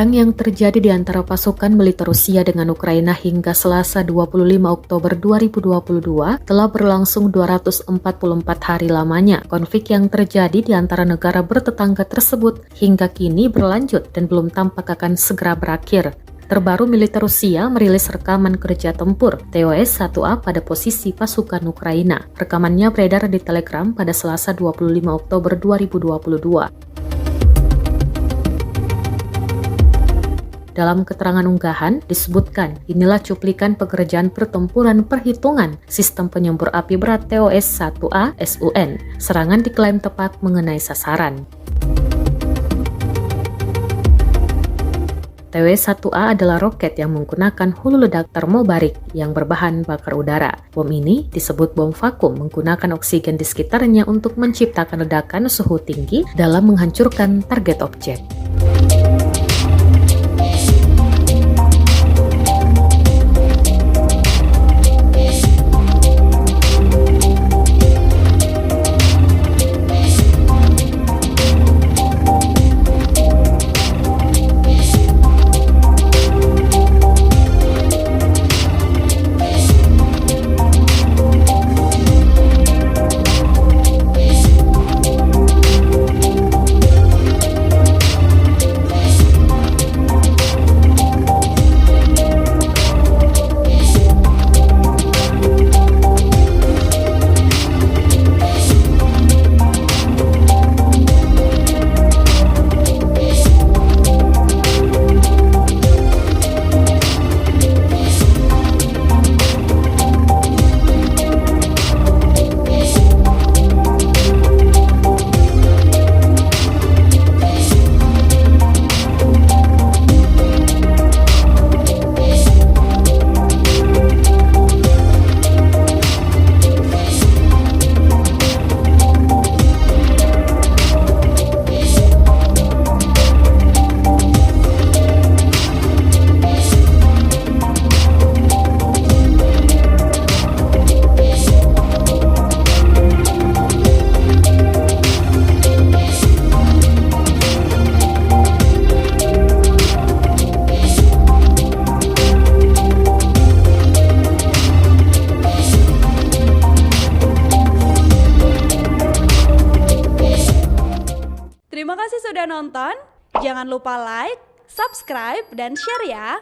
Perang yang terjadi di antara pasukan militer Rusia dengan Ukraina hingga Selasa 25 Oktober 2022 telah berlangsung 244 hari lamanya. Konflik yang terjadi di antara negara bertetangga tersebut hingga kini berlanjut dan belum tampak akan segera berakhir. Terbaru militer Rusia merilis rekaman kerja tempur TOS-1A pada posisi pasukan Ukraina. Rekamannya beredar di Telegram pada Selasa 25 Oktober 2022. Dalam keterangan unggahan disebutkan, inilah cuplikan pekerjaan pertempuran perhitungan sistem penyembur api berat TOS-1A SUN. Serangan diklaim tepat mengenai sasaran. TOS-1A adalah roket yang menggunakan hulu ledak termobarik yang berbahan bakar udara. Bom ini disebut bom vakum menggunakan oksigen di sekitarnya untuk menciptakan ledakan suhu tinggi dalam menghancurkan target objek. Terima kasih sudah nonton. Jangan lupa like, subscribe, dan share ya.